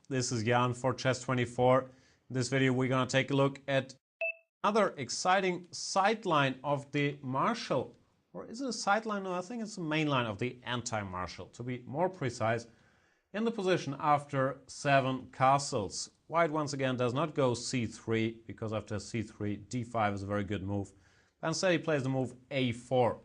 This is Jan for Chess24. In this video we're going to take a look at another exciting sideline of the Marshall. Or is it a sideline? No, I think it's the main line of the anti-Marshall. To be more precise, in the position after 7 castles. White once again does not go c3 because after c3 d5 is a very good move. Instead he plays the move a4.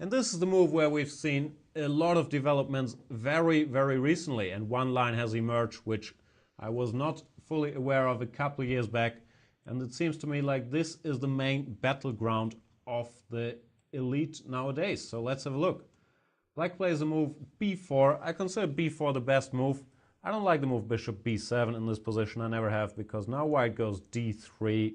And this is the move where we've seen a lot of developments very recently, and one line has emerged which I was not fully aware of a couple of years back, and it seems to me like this is the main battleground of the elite nowadays. So let's have a look. Black plays the move b4. I consider b4 the best move. I don't like the move bishop b7 in this position, I never have, because now white goes d3.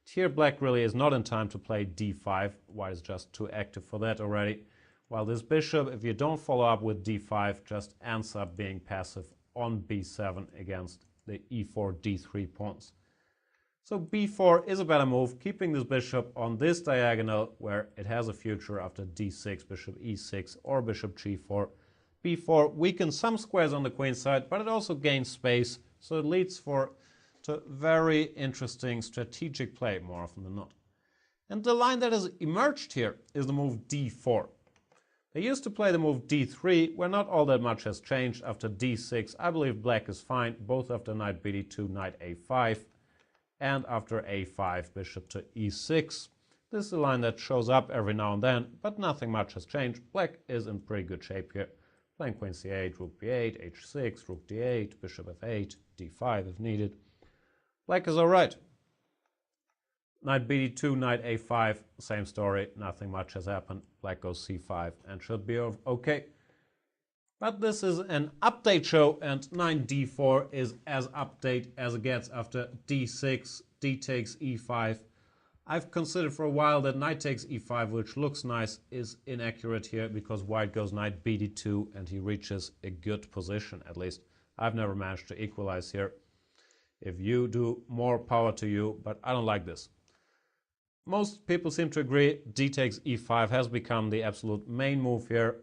Here black really is not in time to play d5, white is just too active for that already. While this bishop, if you don't follow up with d5, just ends up being passive on b7 against the e4, d3 pawns. So b4 is a better move, keeping this bishop on this diagonal where it has a future after d6, bishop e6 or bishop g4. b4 weakens some squares on the queen side, but it also gains space, so it leads to very interesting strategic play more often than not. And the line that has emerged here is the move d4. They used to play the move d3, where not all that much has changed. After d6, I believe black is fine, both after knight bd2, knight a5, and after a5, bishop to e6. This is a line that shows up every now and then, but nothing much has changed. Black is in pretty good shape here. Playing queen c8, rook b8, h6, rook d8, bishop f8, d5 if needed. Black is alright. Knight bd2, knight a5, same story, nothing much has happened. Black goes c5 and should be okay. But this is an update show, and knight d4 is as update as it gets after d6, d takes e5. I've considered for a while that knight takes e5, which looks nice, is inaccurate here because white goes knight bd2 and he reaches a good position at least. I've never managed to equalize here. If you do, more power to you, but I don't like this. Most people seem to agree d takes e5 has become the absolute main move here.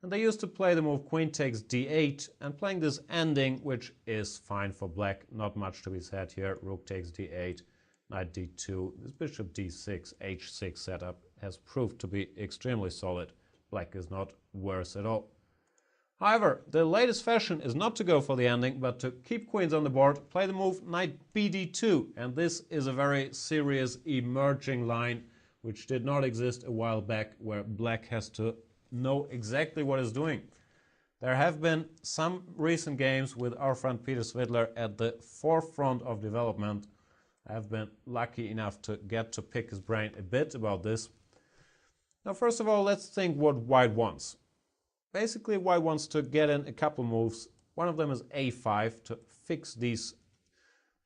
And they used to play the move queen takes d8, and playing this ending, which is fine for black, not much to be said here. Rook takes d8, knight d2, this bishop d6, h6 setup has proved to be extremely solid. Black is not worse at all. However, the latest fashion is not to go for the ending, but to keep queens on the board, play the move knight bd2, and this is a very serious emerging line which did not exist a while back, where black has to know exactly what it's doing. There have been some recent games with our friend Peter Svidler at the forefront of development. I have been lucky enough to get to pick his brain a bit about this. Now first of all, let's think what white wants. Basically, white wants to get in a couple moves. One of them is a5 to fix these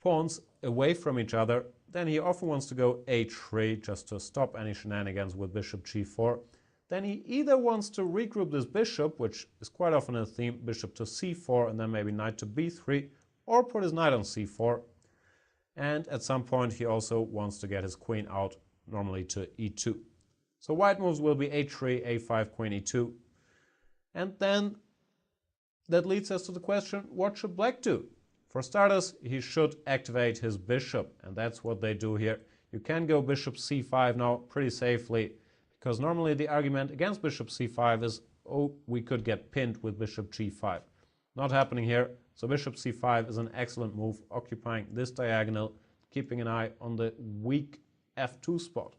pawns away from each other. Then he often wants to go h3 just to stop any shenanigans with bishop g4. Then he either wants to regroup this bishop, which is quite often a theme, bishop to c4 and then maybe knight to b3, or put his knight on c4. And at some point he also wants to get his queen out, normally to e2. So white moves will be h3, a5, queen e2. And then that leads us to the question, what should black do? For starters, he should activate his bishop, and that's what they do here. You can go bishop c5 now pretty safely, because normally the argument against bishop c5 is, oh, we could get pinned with bishop g5. Not happening here, so bishop c5 is an excellent move, occupying this diagonal, keeping an eye on the weak f2 spot.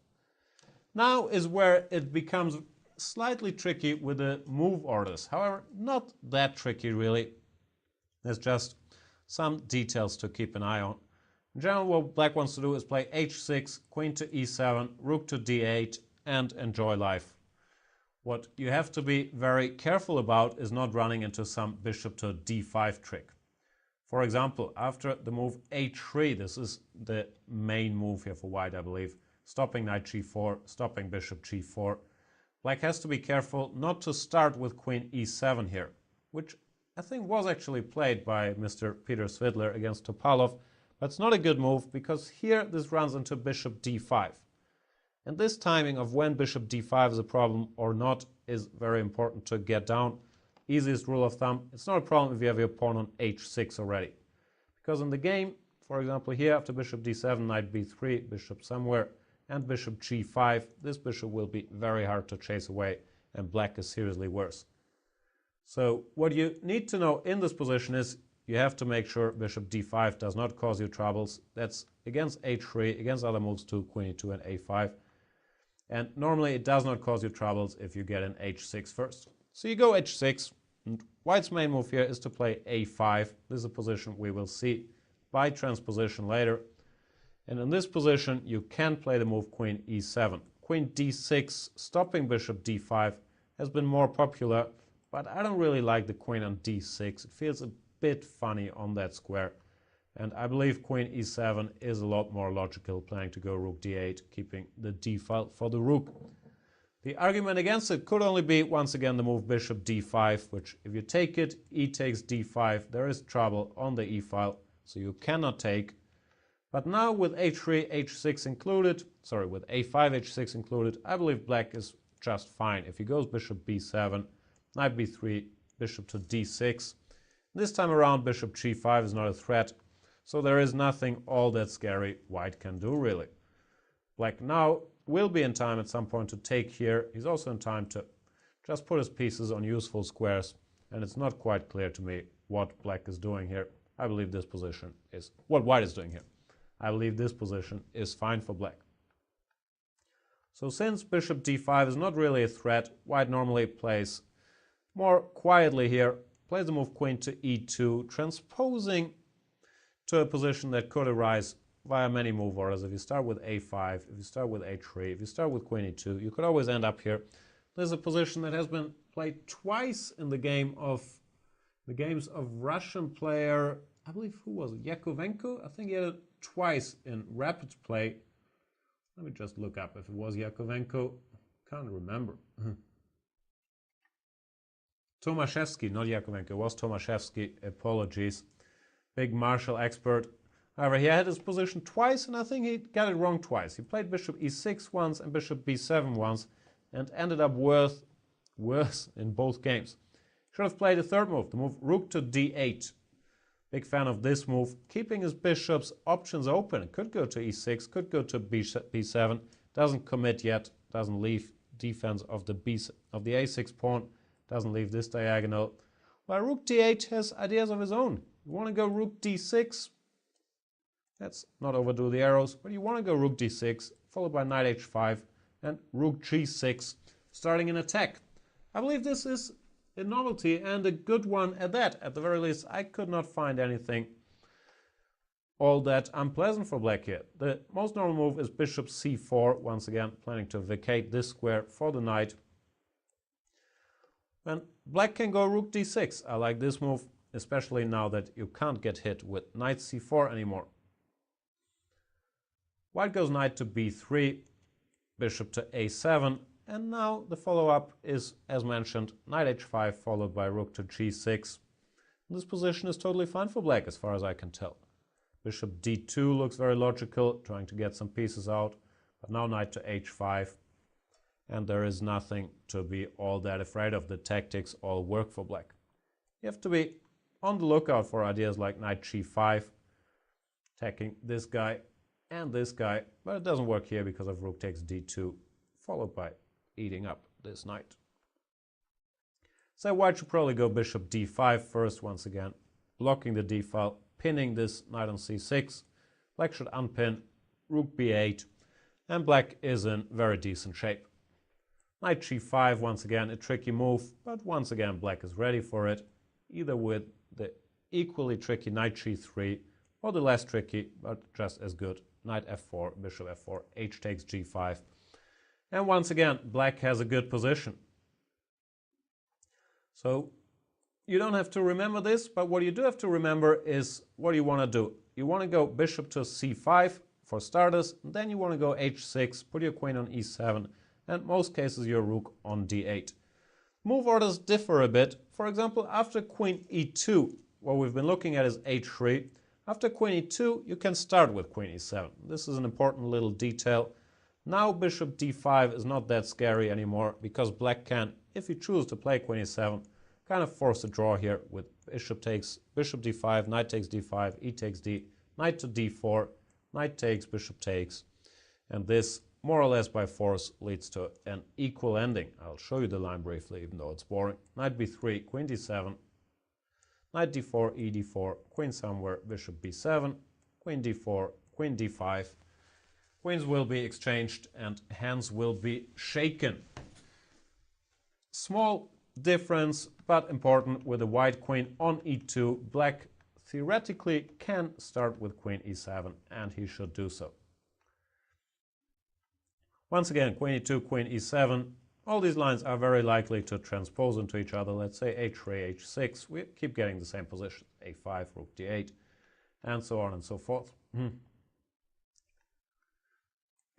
Now is where it becomes slightly tricky with the move orders. However, not that tricky really. There's just some details to keep an eye on. In general, what black wants to do is play h6, queen to e7, rook to d8, and enjoy life. What you have to be very careful about is not running into some bishop to d5 trick. For example, after the move h3, this is the main move here for white, I believe, stopping knight g4, stopping bishop g4. Black has to be careful not to start with queen e7 here, which I think was actually played by Mr. Peter Svidler against Topalov, but it's not a good move because here this runs into bishop d5. And this timing of when bishop d5 is a problem or not is very important to get down. Easiest rule of thumb, it's not a problem if you have your pawn on h6 already. Because in the game, for example here, after bishop d7, knight b3, bishop somewhere, and bishop g5, this bishop will be very hard to chase away, and black is seriously worse. So what you need to know in this position is you have to make sure bishop d5 does not cause you troubles. That's against h3, against other moves too, queen e2 and a5. And normally it does not cause you troubles if you get an h6 first. So you go h6, and white's main move here is to play a5. This is a position we will see by transposition later. And in this position, you can play the move queen e7. Queen d6, stopping bishop d5, has been more popular, but I don't really like the queen on d6. It feels a bit funny on that square. And I believe queen e7 is a lot more logical, planning to go rook d8, keeping the d file for the rook. The argument against it could only be, once again, the move bishop d5, which if you take it, e takes d5, there is trouble on the e file, so you cannot take. But now with h3, h6 included, sorry, with a5, h6 included, I believe black is just fine. If he goes bishop b7, knight b3, bishop to d6. This time around, bishop g5 is not a threat, so there is nothing all that scary white can do, really. Black now will be in time at some point to take here. He's also in time to just put his pieces on useful squares, and it's not quite clear to me what black is doing here. I believe this position is what white is doing here. I believe this position is fine for black. So since bishop d5 is not really a threat, white normally plays more quietly here, plays the move queen to e2, transposing to a position that could arise via many move orders. If you start with a5, if you start with a3, if you start with queen e2, you could always end up here. There's a position that has been played twice in the games of Russian player, I believe, who was it? Yakovenko? I think he had it twice in rapid play. Let me just look up if it was Yakovenko. Can't remember. Tomaszewski, not Yakovenko, it was Tomaszewski. Apologies. Big martial expert. However, he had his position twice, and I think he got it wrong twice. He played bishop e6 once and bishop b7 once, and ended up worse in both games. Should have played a third move, the move rook to d8. Big fan of this move, keeping his bishop's options open. It could go to e6, could go to b7. Doesn't commit yet, doesn't leave defense of the a6 pawn, doesn't leave this diagonal. While rook d8 has ideas of his own. You want to go rook d6. Let's not overdo the arrows, but you want to go rook d6, followed by knight h5 and rook g6, starting an attack. I believe this is a novelty and a good one at that. At the very least, I could not find anything all that unpleasant for black here. The most normal move is bishop c4, once again planning to vacate this square for the knight. And black can go rook d6. I like this move, especially now that you can't get hit with knight c4 anymore. White goes knight to b3, bishop to a7, and now the follow-up is, as mentioned, knight h5 followed by rook to g6. This position is totally fine for black as far as I can tell. Bishop d2 looks very logical, trying to get some pieces out, but now knight to h5, and there is nothing to be all that afraid of. The tactics all work for black. You have to be on the lookout for ideas like knight g5, attacking this guy and this guy, but it doesn't work here because of rook takes d2, followed by eating up this knight. So white should probably go bishop d5 first, once again, blocking the d file, pinning this knight on c6. Black should unpin, rook b8, and black is in very decent shape. Knight g5, once again, a tricky move, but once again black is ready for it, either with the equally tricky knight g3 or the less tricky, but just as good, knight f4, bishop f4, h takes g5. And once again, black has a good position. So you don't have to remember this, but what you do have to remember is what you want to do. You want to go bishop to c5 for starters, and then you want to go h6, put your queen on e7, and most cases your rook on d8. Move orders differ a bit. For example, after queen e2, what we've been looking at is h3. After queen e2, you can start with queen e7. This is an important little detail. Now bishop d5 is not that scary anymore because black can, if you choose to play queen e7, kind of force a draw here with bishop takes bishop d5, knight takes d5, e takes d, knight to d4, knight takes, bishop takes, and this more or less by force leads to an equal ending. I'll show you the line briefly, even though it's boring. Knight b3, queen d7, knight d4, e d4, queen somewhere, bishop b7, queen d4, queen d5. Queens will be exchanged and hands will be shaken. Small difference, but important, with the white queen on e2. Black theoretically can start with queen e7, and he should do so. Once again, queen e2, queen e7. All these lines are very likely to transpose into each other. Let's say h3, h6. We keep getting the same position. a5, rook d8, and so on and so forth.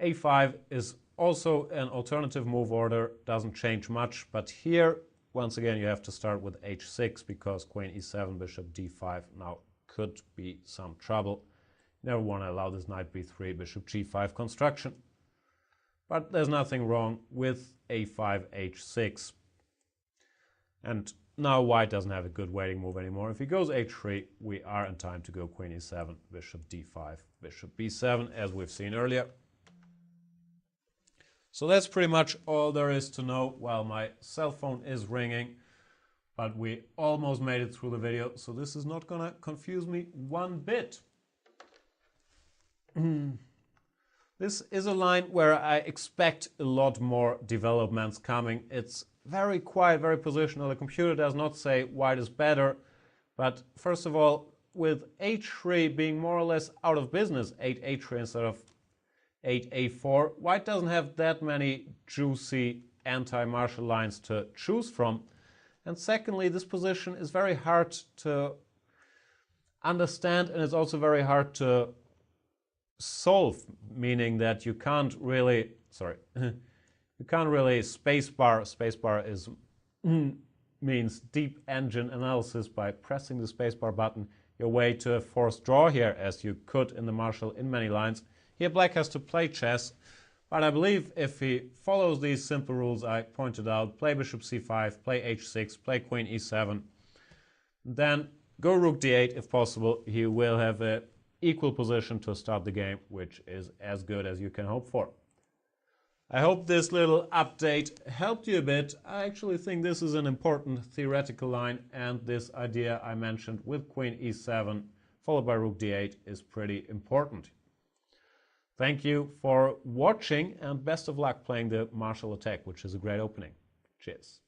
a5 is also an alternative move order, doesn't change much, but here, once again, you have to start with h6 because queen e7, bishop d5 now could be some trouble. You never want to allow this knight b3, bishop g5 construction. But there's nothing wrong with a5, h6. And now white doesn't have a good waiting move anymore. If he goes h3, we are in time to go queen e7, bishop d5, bishop b7, as we've seen earlier. So that's pretty much all there is to know. While my cell phone is ringing, but we almost made it through the video, so this is not gonna confuse me one bit. This is a line where I expect a lot more developments coming. It's very quiet, very positional. The computer does not say white is better, but first of all, with h3 being more or less out of business, 8 h3 instead of 8 a4, white doesn't have that many juicy anti-martial lines to choose from. And secondly, this position is very hard to understand, and it's also very hard to solve, meaning that you can't really, you can't really spacebar is means deep engine analysis by pressing the spacebar button your way to a forced draw here, as you could in the martial in many lines. Here black has to play chess, but I believe if he follows these simple rules I pointed out, play bishop c5, play h6, play queen e7, then go rook d8 if possible, he will have a equal position to start the game, which is as good as you can hope for. I hope this little update helped you a bit. I actually think this is an important theoretical line, and this idea I mentioned with queen e7 followed by rook d8 is pretty important. Thank you for watching, and best of luck playing the martial attack, which is a great opening. Cheers.